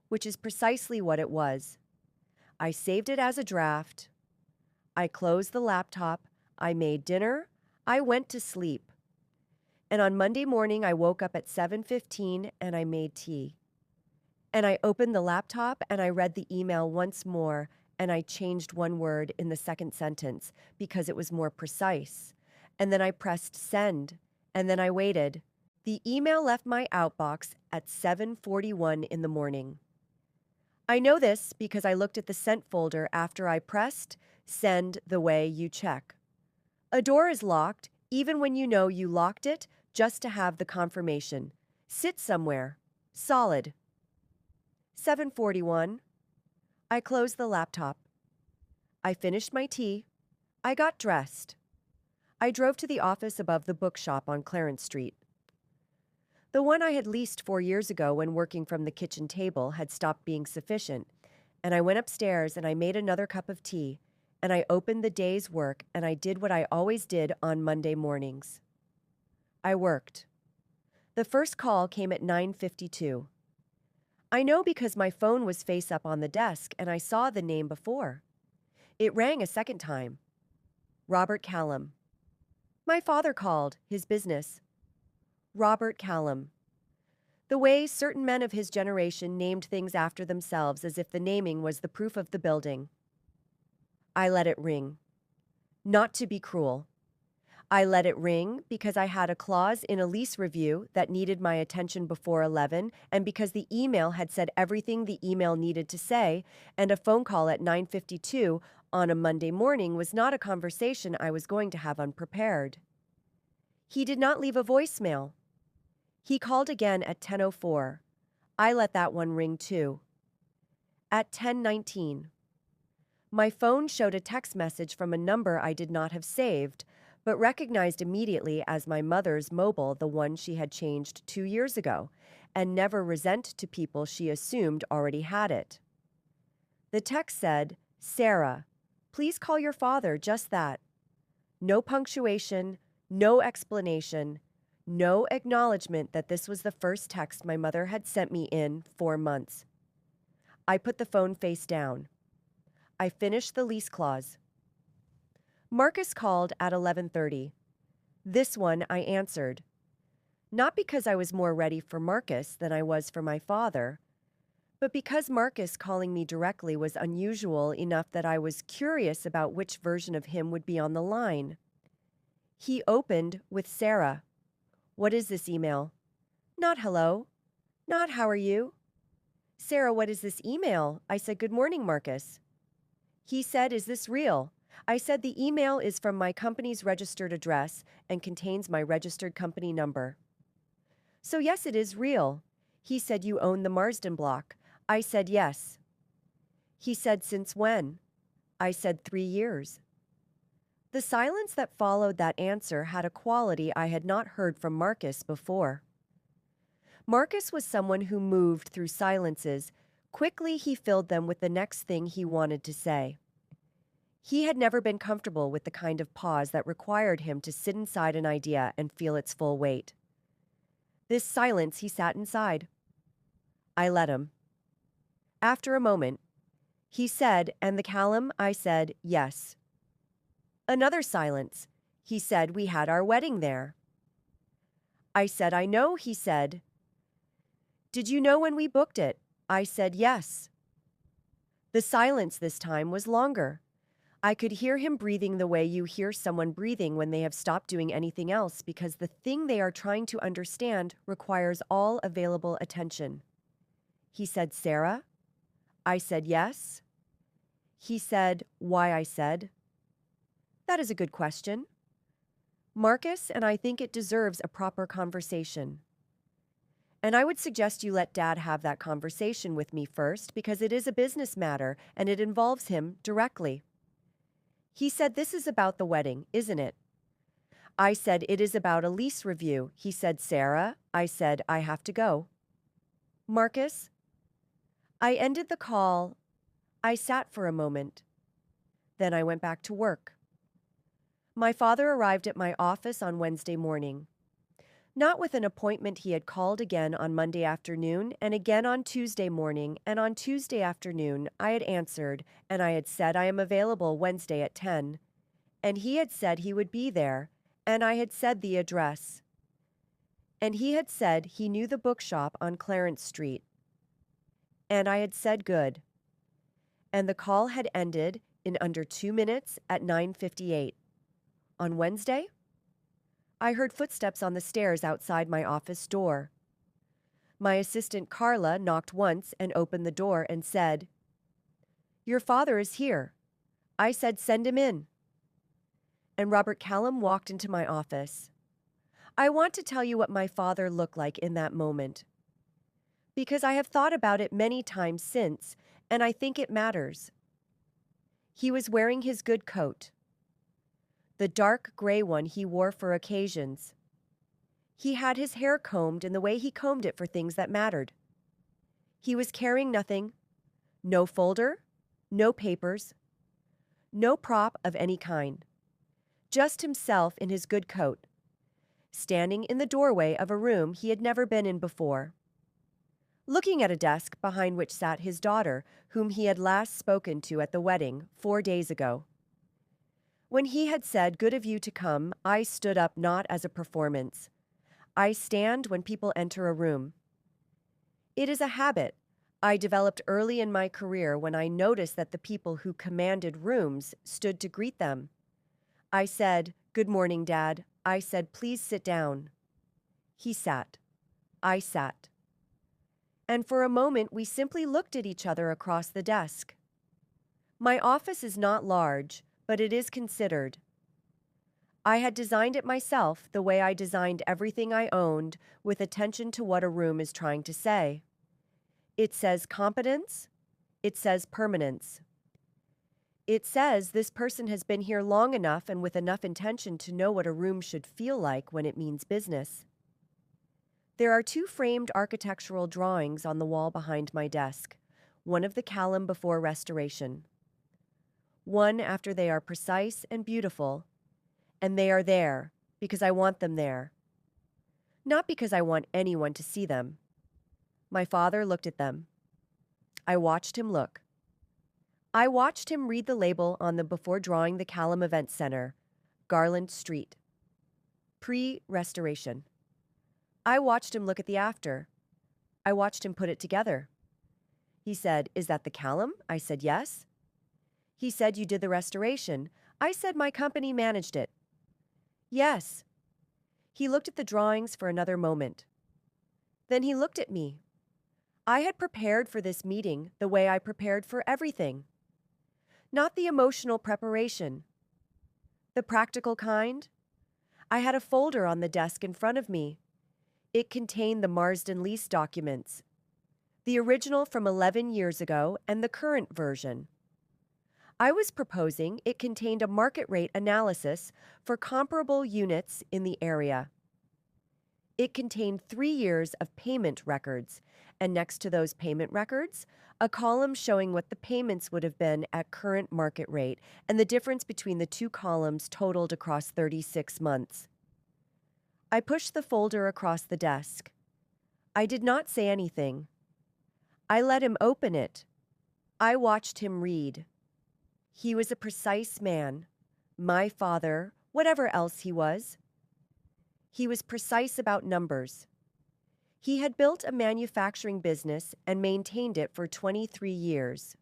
which is precisely what it was. I saved it as a draft. I closed the laptop. I made dinner. I went to sleep. And on Monday morning, I woke up at 7:15 and I made tea. And I opened the laptop and I read the email once more and I changed one word in the second sentence because it was more precise. And then I pressed send and then I waited. The email left my outbox at 7:41 in the morning. I know this because I looked at the sent folder after I pressed send the way you check. A door is locked even when you know you locked it, just to have the confirmation. Sit somewhere. Solid. 7:41. I closed the laptop. I finished my tea. I got dressed. I drove to the office above the bookshop on Clarence Street. The one I had leased 4 years ago when working from the kitchen table had stopped being sufficient, and I went upstairs and I made another cup of tea, and I opened the day's work and I did what I always did on Monday mornings. I worked. The first call came at 9:52. I know because my phone was face up on the desk and I saw the name before. It rang a second time. Robert Callum. My father called, his business. Robert Callum. The way certain men of his generation named things after themselves as if the naming was the proof of the building. I let it ring. Not to be cruel. I let it ring because I had a clause in a lease review that needed my attention before 11 and because the email had said everything the email needed to say, and a phone call at 9:52 on a Monday morning was not a conversation I was going to have unprepared. He did not leave a voicemail. He called again at 10:04. I let that one ring too. At 10:19. My phone showed a text message from a number I did not have saved. but recognized immediately as my mother's mobile the one she had changed 2 years ago, and never resent to people she assumed already had it. The text said, "Sarah, please call your father," just that. No punctuation, no explanation, no acknowledgement that this was the first text my mother had sent me in 4 months. I put the phone face down. I finished the lease clause. Marcus called at 11:30. This one I answered. Not because I was more ready for Marcus than I was for my father, but because Marcus calling me directly was unusual enough that I was curious about which version of him would be on the line. He opened with Sarah. "What is this email?" "Not hello." "Not how are you?" "Sarah, what is this email?" I said, "Good morning, Marcus." He said, "Is this real?" I said, "The email is from my company's registered address and contains my registered company number." "So yes, it is real." He said, "You own the Marsden block." I said, "Yes." He said, "Since when?" I said, 3 years. The silence that followed that answer had a quality I had not heard from Marcus before. Marcus was someone who moved through silences. Quickly he filled them with the next thing he wanted to say. He had never been comfortable with the kind of pause that required him to sit inside an idea and feel its full weight. This silence he sat inside. I let him. After a moment, he said, "And the Callum?" I said, "Yes." Another silence. He said, "We had our wedding there." I said, "I know," he said. "Did you know when we booked it?" I said, "Yes." The silence this time was longer. I could hear him breathing the way you hear someone breathing when they have stopped doing anything else because the thing they are trying to understand requires all available attention. He said, "Sarah?" I said, "Yes." He said, "Why?" I said, "That is a good question, Marcus, and I think it deserves a proper conversation. And I would suggest you let Dad have that conversation with me first because it is a business matter and it involves him directly." He said, "This is about the wedding, isn't it?" I said, "It is about a lease review." He said, "Sarah?" I said, "I have to go." "Marcus?" I ended the call. I sat for a moment. Then I went back to work. My father arrived at my office on Wednesday morning. Not with an appointment. He had called again on Monday afternoon and again on Tuesday morning, and on Tuesday afternoon I had answered and I had said I am available Wednesday at 10, and he had said he would be there, and I had said the address. And he had said he knew the bookshop on Clarence Street. And I had said good. And the call had ended in under 2 minutes at 9:58. On Wednesday, I heard footsteps on the stairs outside my office door. My assistant Carla knocked once and opened the door and said, "Your father is here." I said, "Send him in." And Robert Callum walked into my office. I want to tell you what my father looked like in that moment, because I have thought about it many times since, and I think it matters. He was wearing his good coat, the dark gray one he wore for occasions. He had his hair combed in the way he combed it for things that mattered. He was carrying nothing, no folder, no papers, no prop of any kind, just himself in his good coat, standing in the doorway of a room he had never been in before, looking at a desk behind which sat his daughter, whom he had last spoken to at the wedding 4 days ago. When he had said, "Good of you to come," I stood up not as a performance. I stand when people enter a room. It is a habit I developed early in my career when I noticed that the people who commanded rooms stood to greet them. I said, "Good morning, Dad." I said, "Please sit down." He sat. I sat. And for a moment we simply looked at each other across the desk. My office is not large, but it is considered. I had designed it myself the way I designed everything I owned, with attention to what a room is trying to say. It says competence. It says permanence. It says this person has been here long enough and with enough intention to know what a room should feel like when it means business. There are 2 framed architectural drawings on the wall behind my desk, one of the Callum before restoration, one after they are precise and beautiful, and they are there because I want them there, not because I want anyone to see them. My father looked at them. I watched him look. I watched him read the label on them before drawing the Callum Event Center, Garland Street. Pre-restoration. I watched him look at the after. I watched him put it together. He said, "Is that the Callum?" I said, "Yes." He said, "You did the restoration." I said, "My company managed it." "Yes." He looked at the drawings for another moment. Then he looked at me. I had prepared for this meeting the way I prepared for everything. Not the emotional preparation. The practical kind. I had a folder on the desk in front of me. It contained the Marsden lease documents, the original from 11 years ago and the current version. I was proposing it contained a market rate analysis for comparable units in the area. It contained 3 years of payment records, and next to those payment records, a column showing what the payments would have been at current market rate, and the difference between the 2 columns totaled across 36 months. I pushed the folder across the desk. I did not say anything. I let him open it. I watched him read. He was a precise man. My father, whatever else he was. He was precise about numbers. He had built a manufacturing business and maintained it for 23 years.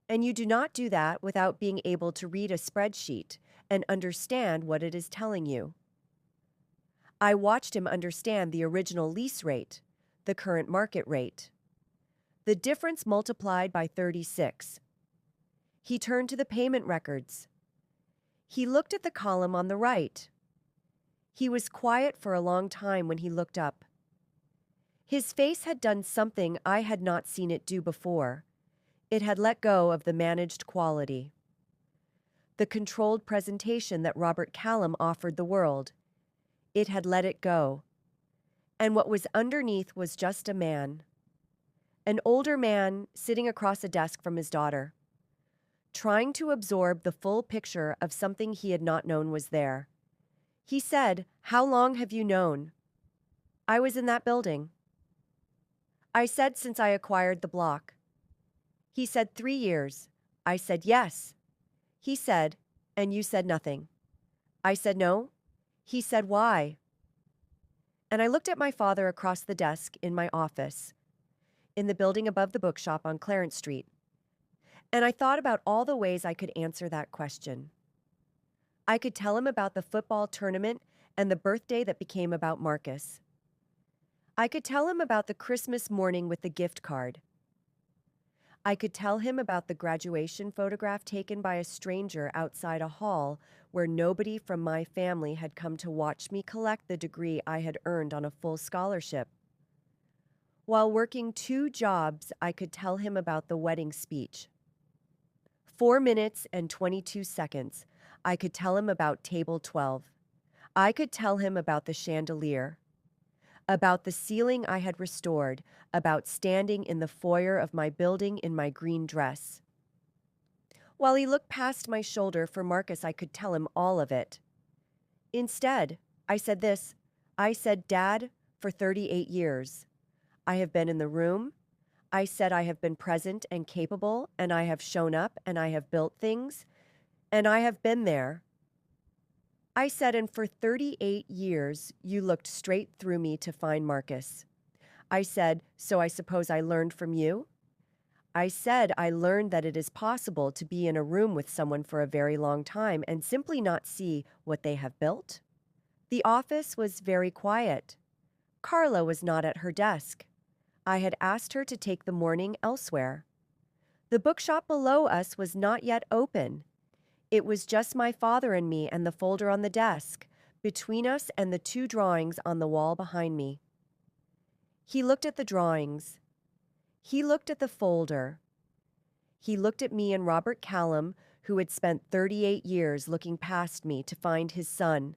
And you do not do that without being able to read a spreadsheet and understand what it is telling you. I watched him understand the original lease rate, the current market rate, the difference multiplied by 36. He turned to the payment records. He looked at the column on the right. He was quiet for a long time when he looked up. His face had done something I had not seen it do before. It had let go of the managed quality. The controlled presentation that Robert Callum offered the world. It had let it go. And what was underneath was just a man. An older man sitting across a desk from his daughter, trying to absorb the full picture of something he had not known was there. He said, "How long have you known?" I was in that building. I said, "Since I acquired the block." He said, 3 years. I said, "Yes." He said, "And you said nothing." I said, "No." He said, "Why?" And I looked at my father across the desk in my office, in the building above the bookshop on Clarence Street. And I thought about all the ways I could answer that question. I could tell him about the football tournament and the birthday that became about Marcus. I could tell him about the Christmas morning with the gift card. I could tell him about the graduation photograph taken by a stranger outside a hall where nobody from my family had come to watch me collect the degree I had earned on a full scholarship. While working 2 jobs, I could tell him about the wedding speech. 4 minutes and 22 seconds, I could tell him about table 12. I could tell him about the chandelier, about the ceiling I had restored, about standing in the foyer of my building in my green dress. While he looked past my shoulder for Marcus, I could tell him all of it. Instead, I said this. I said, "Dad, for 38 years. I have been in the room. I said I have been present and capable, and I have shown up, and I have built things, and I have been there." I said, "And for 38 years, you looked straight through me to find Marcus." I said, "So I suppose I learned from you?" I said, "I learned that it is possible to be in a room with someone for a very long time and simply not see what they have built." The office was very quiet. Carla was not at her desk. I had asked her to take the morning elsewhere. The bookshop below us was not yet open. It was just my father and me and the folder on the desk, between us and the 2 drawings on the wall behind me. He looked at the drawings. He looked at the folder. He looked at me and Robert Callum, who had spent 38 years looking past me to find his son,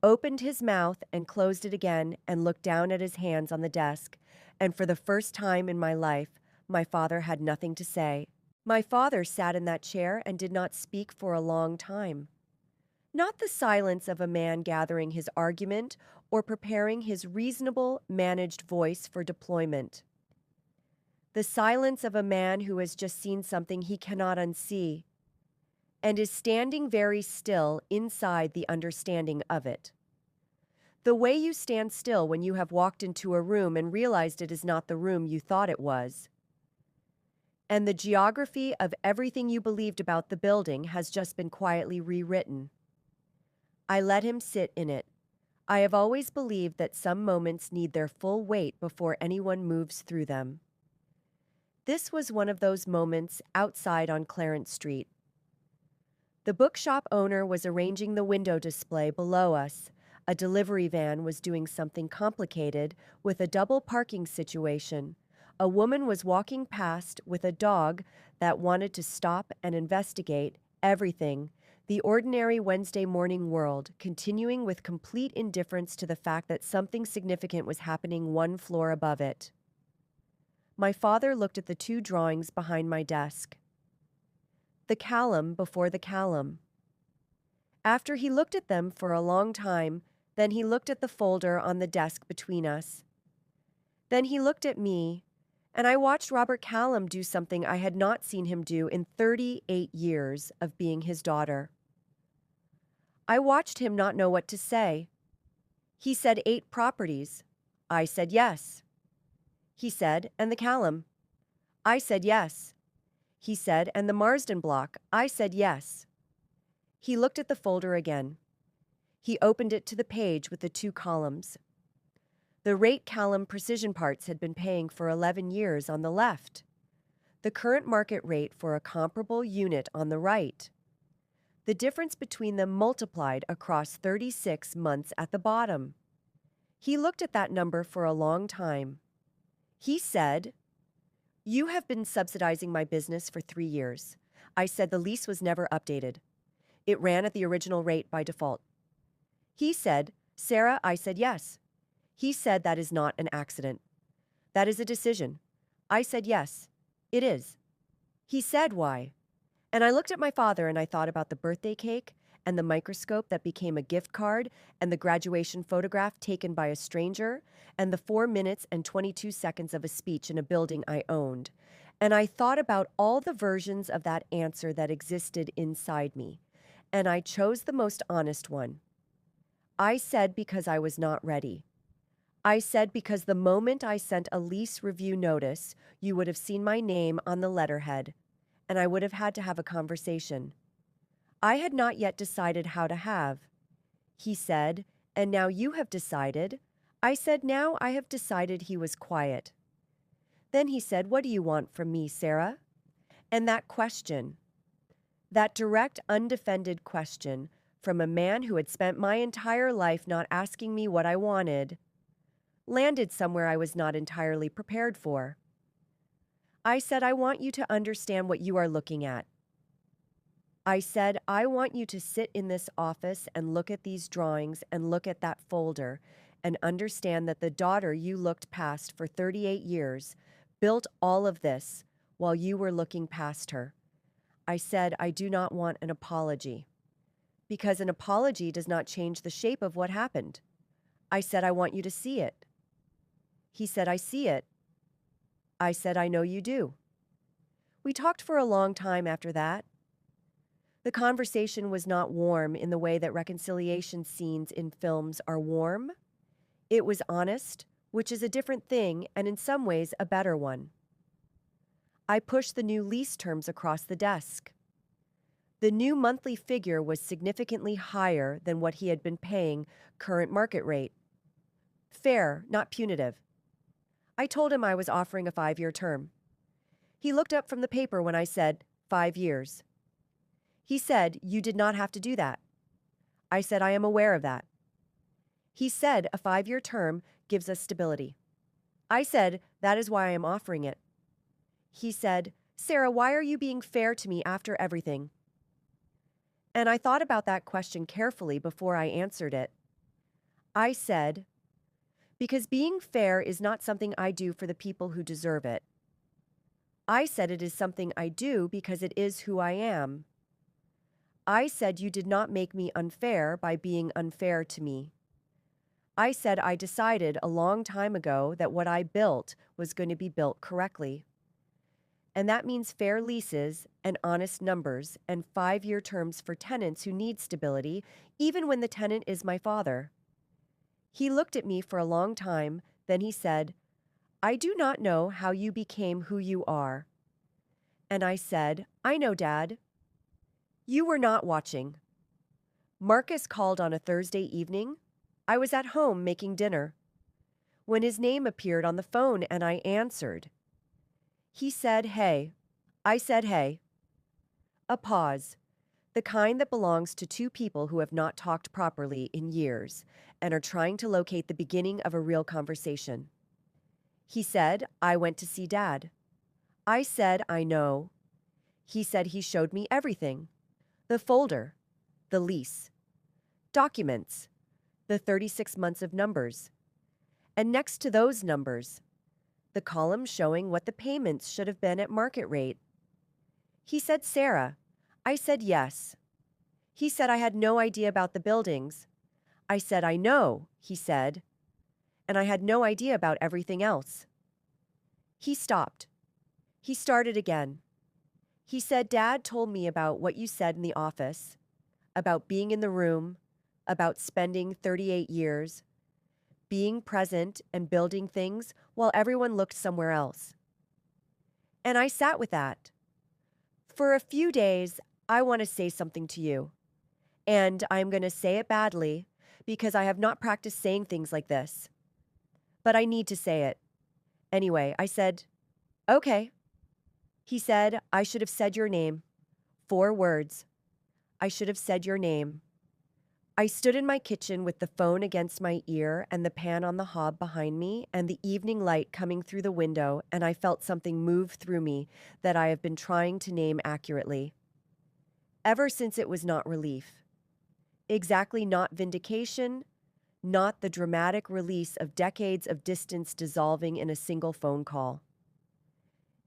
opened his mouth and closed it again and looked down at his hands on the desk, and for the first time in my life, my father had nothing to say. My father sat in that chair and did not speak for a long time. Not the silence of a man gathering his argument or preparing his reasonable, managed voice for deployment. The silence of a man who has just seen something he cannot unsee and is standing very still inside the understanding of it. The way you stand still when you have walked into a room and realized it is not the room you thought it was. And the geography of everything you believed about the building has just been quietly rewritten. I let him sit in it. I have always believed that some moments need their full weight before anyone moves through them. This was one of those moments outside on Clarence Street. The bookshop owner was arranging the window display below us. A delivery van was doing something complicated with a double parking situation. A woman was walking past with a dog that wanted to stop and investigate everything, the ordinary Wednesday morning world, continuing with complete indifference to the fact that something significant was happening one floor above it. My father looked at the two drawings behind my desk. The Callum before the Callum. After he looked at them for a long time, then he looked at the folder on the desk between us. Then he looked at me, and I watched Robert Callum do something I had not seen him do in 38 years of being his daughter. I watched him not know what to say. He said 8 properties. I said yes. He said, and the Callum. I said yes. He said, and the Marsden block. I said yes. He looked at the folder again. He opened it to the page with the 2 columns. The rate Callum Precision Parts had been paying for 11 years on the left. The current market rate for a comparable unit on the right. The difference between them multiplied across 36 months at the bottom. He looked at that number for a long time. He said, "You have been subsidizing my business for 3 years. I said the lease was never updated. It ran at the original rate by default." He said, "Sarah," I said yes. He said that is not an accident. That is a decision. I said yes, it is. He said why. And I looked at my father and I thought about the birthday cake and the microscope that became a gift card and the graduation photograph taken by a stranger and the 4 minutes and 22 seconds of a speech in a building I owned. And I thought about all the versions of that answer that existed inside me. And I chose the most honest one. I said because I was not ready. I said because the moment I sent a lease review notice, you would have seen my name on the letterhead, and I would have had to have a conversation. I had not yet decided how to have. He said, "And now you have decided." I said, "Now I have decided." He was quiet. Then he said, "What do you want from me, Sarah?" And that question, that direct, undefended question from a man who had spent my entire life not asking me what I wanted, landed somewhere I was not entirely prepared for. I said, "I want you to understand what you are looking at." I said, "I want you to sit in this office and look at these drawings and look at that folder and understand that the daughter you looked past for 38 years built all of this while you were looking past her." I said, "I do not want an apology, because an apology does not change the shape of what happened." I said, "I want you to see it." He said, "I see it." I said, "I know you do." We talked for a long time after that. The conversation was not warm in the way that reconciliation scenes in films are warm. It was honest, which is a different thing and in some ways a better one. I pushed the new lease terms across the desk. The new monthly figure was significantly higher than what he had been paying current market rate. Fair, not punitive. I told him I was offering a 5-year term. He looked up from the paper when I said, 5 years. He said, "You did not have to do that." I said, "I am aware of that." He said, "A 5-year term gives us stability." I said, "That is why I am offering it." He said, Sara, why are you being fair to me after everything? And I thought about that question carefully before I answered it. I said, because being fair is not something I do for the people who deserve it. I said it is something I do because it is who I am. I said you did not make me unfair by being unfair to me. I said I decided a long time ago that what I built was going to be built correctly. And that means fair leases and honest numbers and 5-year terms for tenants who need stability, even when the tenant is my father. He looked at me for a long time, then he said, I do not know how you became who you are. And I said, I know, Dad. You were not watching. Marcus called on a Thursday evening. I was at home making dinner. When his name appeared on the phone and I answered, he said, hey. I said, hey. A pause, the kind that belongs to two people who have not talked properly in years and are trying to locate the beginning of a real conversation. He said, I went to see Dad. I said, I know. He said he showed me everything. The folder, the lease, documents, the 36 months of numbers. And next to those numbers, the column showing what the payments should have been at market rate. He said, Sara. I said, yes. He said I had no idea about the buildings. I said, I know, he said. And I had no idea about everything else. He stopped. He started again. He said, Dad told me about what you said in the office, about being in the room, about spending 38 years, being present and building things while everyone looked somewhere else. And I sat with that. For a few days, I want to say something to you. And I'm going to say it badly because I have not practiced saying things like this. But I need to say it. Anyway, I said, okay. He said, I should have said your name. 4 words. I should have said your name. I stood in my kitchen with the phone against my ear and the pan on the hob behind me and the evening light coming through the window, and I felt something move through me that I have been trying to name accurately. Ever since it was not relief. Exactly not vindication, not the dramatic release of decades of distance dissolving in a single phone call.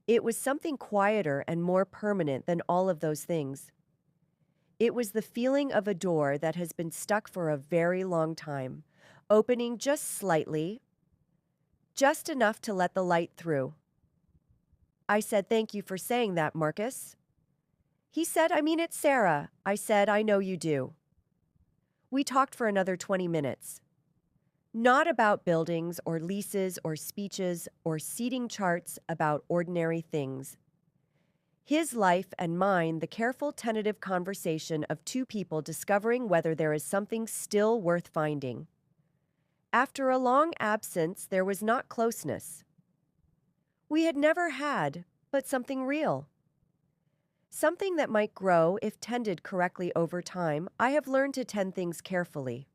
It was something quieter and more permanent than all of those things. It was the feeling of a door that has been stuck for a very long time, opening just slightly, just enough to let the light through. I said, thank you for saying that, Marcus. He said, I mean it, Sara. I said, I know you do. We talked for another 20 minutes. Not about buildings or leases or speeches or seating charts, about ordinary things. His life and mine, the careful, tentative conversation of two people discovering whether there is something still worth finding. After a long absence, there was not closeness. We had never had, but something real. Something that might grow if tended correctly over time. I have learned to tend things carefully.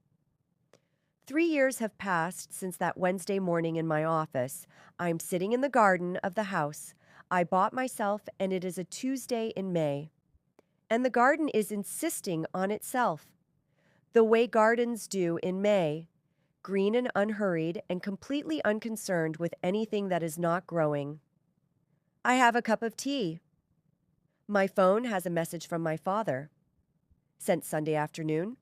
3 years have passed since that Wednesday morning in my office. I'm sitting in the garden of the house I bought myself, and it is a Tuesday in May. And the garden is insisting on itself, the way gardens do in May, green and unhurried and completely unconcerned with anything that is not growing. I have a cup of tea. My phone has a message from my father. Sent Sunday afternoon.